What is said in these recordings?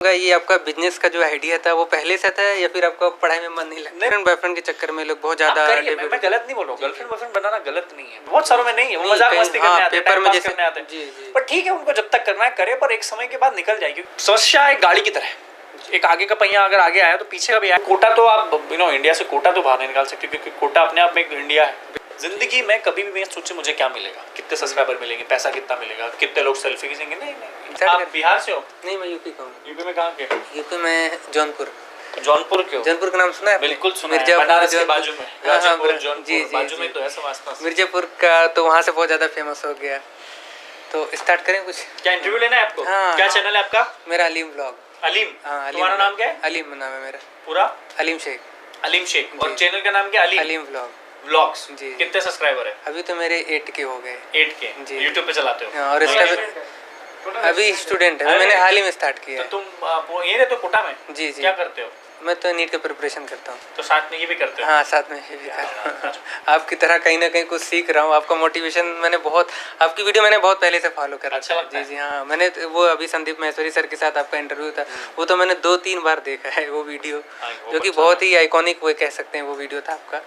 ये आपका बिजनेस का जो आइडिया था वो पहले से था या फिर आपका पढ़ाई में मन नहीं लगता? गर्लफ्रेंड बॉयफ्रेंड के चक्कर में लोग बहुत ज्यादा मैं गलत नहीं बोल रहा हूँ, गर्लफ्रेंड बॉयफ्रेंड बनाना गलत नहीं है, बहुत सारों में नहीं है, वो मजाक मस्ती करने आते हैं, पेपर में जैसे करने आते हैं, पर ठीक है उनको जब तक करना है करे, पर एक समय के बाद निकल जाएगी। समस्या एक गाड़ी की तरह है, एक आगे का पहिया अगर आगे आया तो पीछे का भी आया। कोटा तो आप इंडिया से कोटा तो बाहर नहीं निकाल सकते, क्योंकि कोटा अपने आप में एक इंडिया है। जिंदगी में कभी भी मैं सोचे मुझे क्या मिलेगा, कितने सब्सक्राइबर मिलेंगे, पैसा कितना मिलेगा, कितने लोग सेल्फी खींचेंगे, नहीं। आप बिहार से हो? नहीं, मैं यूपी का हूँ। यूपी में कहाँ के? यूपी में जौनपुर। जौनपुर क्यों? जौनपुर का नाम सुना है? बिल्कुल सुना है, बनारस के बाजू में, गाजीपुर जौनपुर बाजू में तो है सब आसपास। मिर्जापुर का तो वहाँ से बहुत ज्यादा फेमस हो गया। तो स्टार्ट करें कुछ? क्या इंटरव्यू लेना है आपको? क्या चैनल है आपका? मेरा अलीम व्लॉग। अलीम? तुम्हारा नाम क्या है? अलीम नाम है मेरा पूरा। अलीम शेख। और चैनल का नाम क्या? अलीम व्लॉग्स। जी। कितने सब्सक्राइबर है? अभी तो मेरे 8 के हो गए। 8 के जी। यूट्यूब पे चलाते हो? और इसका अभी स्टूडेंट है, मैंने हाल ही में स्टार्ट किया। तो तुम यही रहते हो कोटा में? जी। क्या करते हो? मैं तो नीट का प्रिपरेशन करता हूँ। तो साथ में ये भी करते हो? हाँ, साथ में ये भी करता हूँ। आपकी तरह कहीं ना कहीं कुछ सीख रहा हूँ। आपका मोटिवेशन मैंने बहुत, आपकी वीडियो मैंने बहुत पहले से फॉलो करा। अच्छा लगता है? जी हाँ, मैंने वो अभी संदीप महेश्वरी सर के साथ आपका इंटरव्यू था, वो तो मैंने 2-3 बार देखा है वो वीडियो, जो कि बहुत ही आइकॉनिक वो कह सकते हैं वो वीडियो था आपका।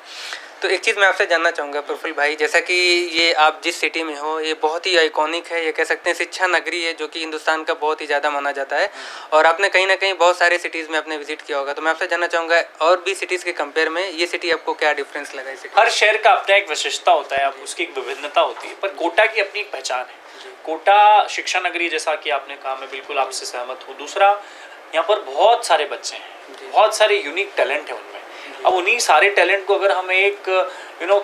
तो एक चीज़ मैं आपसे जानना चाहूँगा प्रफुल्ल भाई, जैसा कि ये आप जिस सिटी में हो ये बहुत ही आइकॉनिक है, ये कह सकते हैं शिक्षा नगरी है, जो कि हिंदुस्तान का बहुत ही ज़्यादा माना जाता है, और आपने कहीं ना कहीं बहुत सारे सिटीज़ में आपने विजिट किया होगा। तो मैं आपसे जानना चाहूँगा और भी सिटीज़ के कंपेयर में ये सिटी आपको क्या डिफरेंस लगा? इसे हर शहर का अपना एक विशेषता होता है, उसकी एक विभिन्नता होती है, पर कोटा की अपनी एक पहचान है। कोटा शिक्षा नगरी, जैसा कि आपने कहा, मैं बिल्कुल आपसे सहमत हूँ। दूसरा, यहाँ पर बहुत सारे बच्चे हैं, बहुत सारे यूनिक टैलेंट है उनमें। अब उन्हीं सारे टैलेंट को अगर हम एक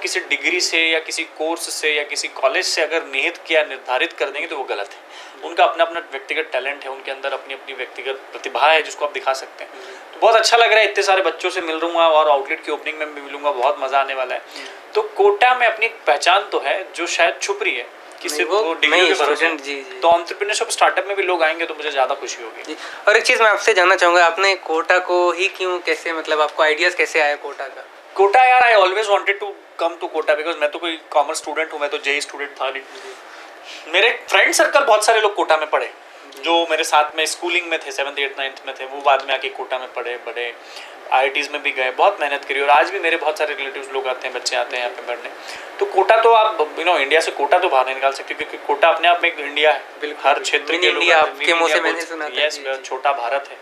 किसी डिग्री से या किसी कोर्स से या किसी कॉलेज से अगर निहित किया निर्धारित कर देंगे तो वो गलत है। उनका अपना अपना व्यक्तिगत टैलेंट है, उनके अंदर अपनी अपनी व्यक्तिगत प्रतिभा है जिसको आप दिखा सकते हैं। तो बहुत अच्छा लग रहा है, इतने सारे बच्चों से मिल रहा हूँ और आउटलेट की ओपनिंग में भी मिलूंगा, बहुत मज़ा आने वाला है। तो कोटा में अपनी पहचान तो है जो शायद छुप रही है किसी को डिग्री के भरोसे। तो एंटरप्रेन्योरशिप स्टार्टअप में भी लोग आएंगे तो मुझे ज़्यादा खुशी होगी। और एक चीज़ मैं आपसे जानना चाहूँगा, आपने कोटा को ही क्यों, कैसे, मतलब आपको आइडियाज़ कैसे आया कोटा का? कोटा यार, I always wanted to come to Kota because मैं तो कोई कॉमर्स स्टूडेंट हूँ, मैं तो जेई स्टूडेंट था नहीं। मेरे फ्रेंड सर्कल बहुत सारे लोग कोटा में पढ़े, जो मेरे साथ में स्कूलिंग में थे, 7th 8th 9th में थे, वो बाद में आके कोटा में पढ़े, बड़े IITs में भी गए, बहुत मेहनत करी, और आज भी मेरे बहुत सारे रिलेटिव्स लोग आते हैं, बच्चे आते हैं यहाँ पे पढ़ने। तो कोटा तो आप इंडिया से कोटा तो बाहर नहीं निकाल सकते, क्योंकि कोटा अपने आप में एक इंडिया है। हर क्षेत्र के लोग आपके मुंह से मैंने सुना था। यस, छोटा भारत है,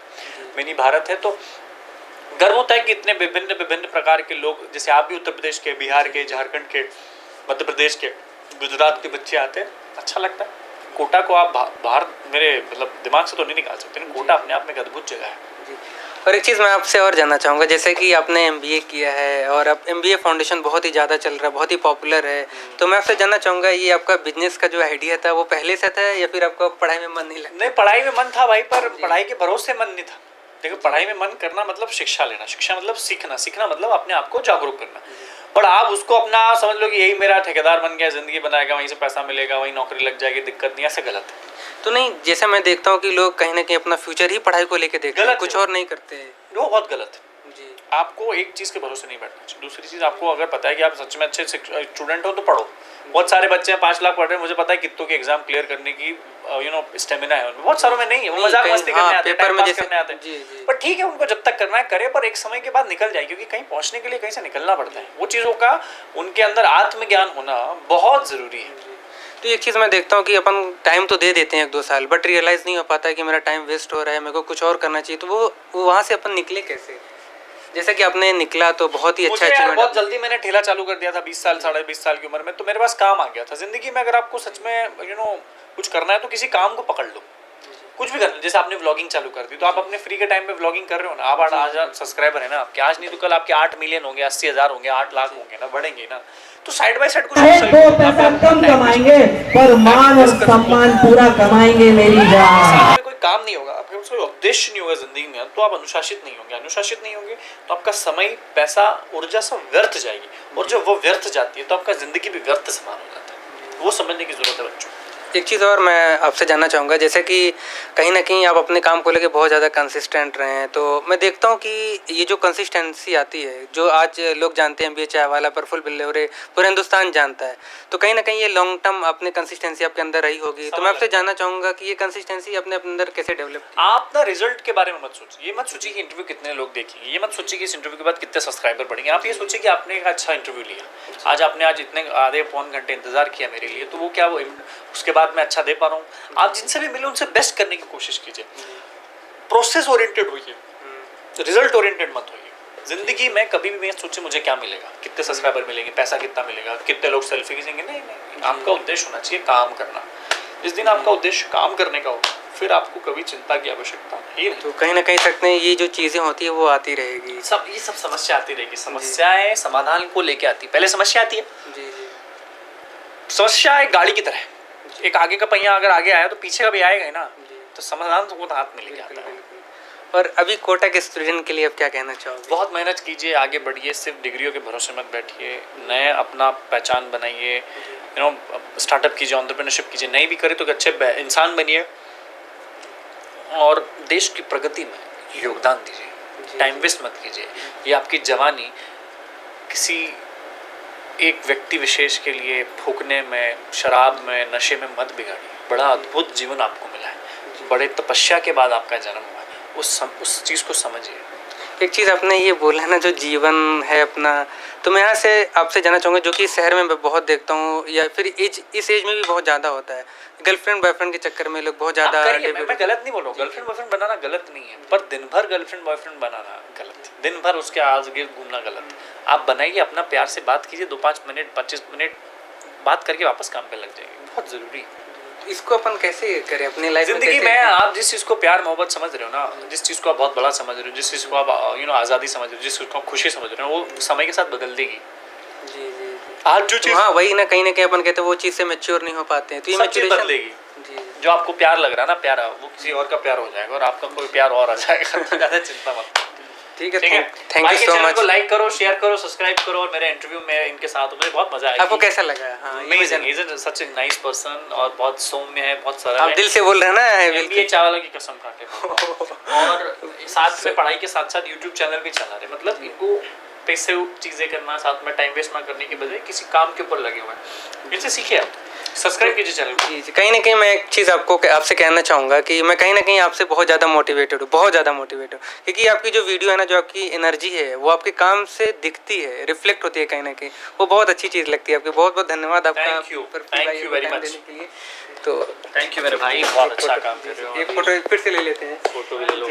मिनी भारत है। तो गर्व होता है कि इतने विभिन्न प्रकार के लोग, जैसे आप भी उत्तर प्रदेश के, बिहार के, झारखंड के, मध्य प्रदेश के, गुजरात के बच्चे आते हैं, अच्छा लगता है। कोटा को आप बाहर मेरे मतलब दिमाग से तो नहीं निकाल सकते, कोटा अपने आप में एक अद्भुत जगह है। और एक चीज़ मैं आपसे और जानना चाहूँगा, जैसे कि आपने MBA किया है और अब MBA फाउंडेशन बहुत ही ज़्यादा चल रहा है, बहुत ही पॉपुलर है, तो मैं आपसे जानना चाहूँगा ये आपका बिजनेस का जो आइडिया था वो पहले से था या फिर आपका पढ़ाई में मन नहीं लगा? नहीं, पढ़ाई में मन था भाई, पर पढ़ाई के भरोसे मन नहीं था। देखो, पढ़ाई में मन करना मतलब शिक्षा लेना, शिक्षा मतलब सीखना मतलब अपने आप को जागरूक करना। पर आप उसको अपना समझ लो कि यही मेरा ठेकेदार बन गया, जिंदगी बनाएगा, वहीं से पैसा मिलेगा, वहीं नौकरी लग जाएगी, दिक्कत नहीं, ऐसे गलत है। तो नहीं, जैसे मैं देखता हूँ कि लोग कहीं ना कहीं अपना फ्यूचर ही पढ़ाई को लेके देखते हैं, कुछ और नहीं करते हैं, वो बहुत गलत है। जी, आपको एक चीज़ के भरोसे नहीं बैठना चाहिए। दूसरी चीज़, आपको अगर पता है कि आप सच में अच्छे स्टूडेंट हो तो पढ़ो। बहुत सारे बच्चे हैं 5 लाख पढ़ रहे हैं, मुझे पता है कितनों के एग्जाम क्लियर करने की स्टेमिना है उनमें, बहुत सारों में नहीं है, वो मजाक मस्ती करने आते हैं, टाइम पास करने आते हैं। पर ठीक है, उनको जब तक करना है करे, पर एक समय के बाद निकल जाए, क्योंकि कहीं पहुंचने के लिए कहीं से निकलना पड़ता है। वो चीज़ों का उनके अंदर आत्मज्ञान होना बहुत ज़रूरी है। तो एक चीज़ मैं देखता हूँ कि अपन टाइम तो दे देते हैं 1-2 साल, बट रियलाइज़ नहीं हो पाता है कि मेरा टाइम वेस्ट हो रहा है, मेरे को कुछ और करना चाहिए। तो वो वहाँ से अपन निकले कैसे? जैसा कि आपने निकला तो बहुत ही अच्छा अचीवमेंट। बहुत जल्दी मैंने ठेला चालू कर दिया था 20 साल, 20.5 साल की उम्र में, तो मेरे पास काम आ गया था। जिंदगी में अगर आपको सच में कुछ करना है तो किसी काम को पकड़ लो, कुछ भी कर लो। जैसे आपने व्लॉगिंग चालू कर दी, तो आप अपने फ्री के टाइम पे व्लॉगिंग कर रहे हो ना, आप आज सब्सक्राइबर है ना आपके, आज नहीं तो कल आपके 8 मिलियन होंगे, 80,000 होंगे, 8 लाख होंगे ना, बढ़ेंगे ना। तो साइड बाय साइड कुछ 2 पैसा कम कमाएंगे पर मान और सम्मान पूरा कमाएंगे मेरी जान। कोई काम नहीं होगा, फिर उसका उद्देश्य नहीं होगा जिंदगी में, तो आप अनुशासित नहीं होंगे। अनुशासित नहीं होंगे तो आपका समय, पैसा, ऊर्जा सब व्यर्थ जाएगी, और जब वो व्यर्थ जाती है तो आपका जिंदगी भी व्यर्थ समान हो जाता है। वो समझने की जरूरत है बच्चों। एक चीज़ और मैं आपसे जानना चाहूँगा, जैसे कि कहीं न कहीं आप अपने काम को लेके बहुत ज़्यादा कंसिस्टेंट रहे हैं, तो मैं देखता हूँ कि ये जो कंसिस्टेंसी आती है, जो आज लोग जानते हैं, एमबीए चाय वाला, प्रफुल्ल बिल्लौरे, पूरा हिंदुस्तान जानता है, तो कहीं न कहीं ये लॉन्ग टर्म अपने कंसिस्टेंसी आपके अंदर रही होगी। तो मैं आपसे जानना चाहूँगा कि ये कंसिस्टेंसी अपने अंदर कैसे डेवलप की? आप ना रिजल्ट के बारे में मत सोचिए, ये मत सोचिए कि इंटरव्यू कितने लोग देखेंगे, ये मत सोचिए कि इस इंटरव्यू के बाद कितने सब्सक्राइबर बढ़ेंगे। आप ये सोचिए कि आपने एक अच्छा इंटरव्यू लिया, आज आपने इतने आधे पौन घंटे इंतजार किया मेरे लिए, तो वो क्या वो उसके बाद मैं अच्छा दे पा रहा हूँ। आप जिनसे भी मिले उनसे बेस्ट करने की कोशिश कीजिए, प्रोसेस ओरिएंटेड होइए, रिजल्ट ओरिएंटेड मत होइए। जिंदगी में कभी भी मैं सोचे मुझे क्या मिलेगा, कितने सब्सक्राइबर मिलेंगे, पैसा कितना मिलेगा, कितने लोग सेल्फी खींचेंगे, नहीं, आपका उद्देश्य होना चाहिए काम करना। जिस दिन आपका उद्देश्य काम करने का होगा, फिर आपको कभी चिंता की आवश्यकता ही नहीं। तो कहीं न कहीं सकते हैं ये जो चीज़ें होती है वो आती रहेगी। ये सब समस्या आती रहेगी, समस्याएं समाधान को लेके आती, पहले समस्या आती है। जी। समस्या एक गाड़ी की तरह है, एक आगे का पहिया अगर आगे आया तो पीछे का भी आएगा ही ना, तो समाधान तो वो हाथ में लेके आता है। और अभी कोटा के स्टूडेंट के लिए आप क्या कहना चाहोगे? बहुत मेहनत कीजिए, आगे बढ़िए, सिर्फ डिग्रियों के भरोसे मत बैठिए, नए अपना पहचान बनाइए, स्टार्टअप कीजिए, एंटरप्रेन्योरशिप कीजिए, नहीं भी करे तो अच्छे इंसान बनिए और देश की प्रगति में योगदान दीजिए। टाइम वेस्ट मत कीजिए। ये आपकी जवानी किसी एक व्यक्ति विशेष के लिए फूकने में, शराब में, नशे में मत बिगाड़िए। बड़ा अद्भुत जीवन आपको मिला है, बड़े तपस्या के बाद आपका जन्म हुआ है, उस चीज़ को समझिए। एक चीज़ आपने ये बोला ना, जो जीवन है अपना, तो मैं यहाँ से आपसे जानना चाहूँगा, जो कि शहर में मैं बहुत देखता हूँ, या फिर इस एज में भी बहुत ज़्यादा होता है, गर्लफ्रेंड बॉयफ्रेंड के चक्कर में लोग बहुत ज़्यादा। मैं गलत नहीं बोल रहा हूँ, गर्लफ्रेंड बॉयफ्रेंड बनाना गलत नहीं है, पर दिन भर गर्लफ्रेंड बॉयफ्रेंड बनाना गलत है, दिन भर उसके आगे गिर्द घूमना गलत है। आप बनाइए, अपना प्यार से बात कीजिए, 2-5 मिनट 25 मिनट बात करके वापस काम पे लग जाएंगे, बहुत ज़रूरी है। इसको अपन कैसे करें अपनी लाइफ जिंदगी में? आप जिस चीज़ को प्यार मोहब्बत समझ रहे हो ना, जिस चीज़ को आप बहुत बड़ा समझ रहे हो, जिस चीज़ को आप आज़ादी समझ रहे हो, जिस चीज़ को आप खुशी समझ रहे हो, वो समय के साथ बदल देगी। जी। आज जो चीज़, हाँ वही ना, कहीं ना कहीं अपन कहते हैं वो चीज़ से मैच्योर नहीं हो पाते हैं, तो ये मैच्योरेशन बदलेगी। जो आपको प्यार लग रहा है ना, प्यार वो किसी और का प्यार हो जाएगा और आपका कोई प्यार और आ जाएगा। ज़्यादा चिंता मत। ठीक है, थैंक यू सो मच। को लाइक करो, शेयर करो, सब्सक्राइब करो, और मेरे इंटरव्यू में इनके साथ मुझे बहुत मजा आया। आपको कैसा लगा? सच ए नाइस पर्सन, और बहुत सौम्य है, बहुत सरल है। आप दिल से बोल रहे हैं ना, एमबीए चावला की कसम खा के। और साथ में पढ़ाई के साथ साथ यूट्यूब चैनल भी चला रहे, मतलब इनको पैसे चीज़ें करना, साथ में टाइम वेस्ट ना करने के बजाय किसी काम के ऊपर लगे हुए हैं। इनसे सीखिए, आप सब्सक्राइब कीजिए चैनल को। जी। कहीं ना कहीं मैं एक चीज़ आपसे कहना चाहूँगा कि मैं कहीं ना कहीं आपसे बहुत ज़्यादा मोटिवेटेड हूँ, बहुत ज़्यादा मोटिवेटेड हूँ, क्योंकि आपकी जो वीडियो है ना, जो आपकी एनर्जी है, वो आपके काम से दिखती है, रिफ्लेक्ट होती है कहीं ना कहीं, वो बहुत अच्छी चीज़ लगती है आपकी। बहुत बहुत धन्यवाद आपका। Thank you very much. तो थैंक यू मेरे भाई, बहुत अच्छा काम कर रहे हो। एक फोटो फिर से ले लेते हैं। फोटो भी ले लो।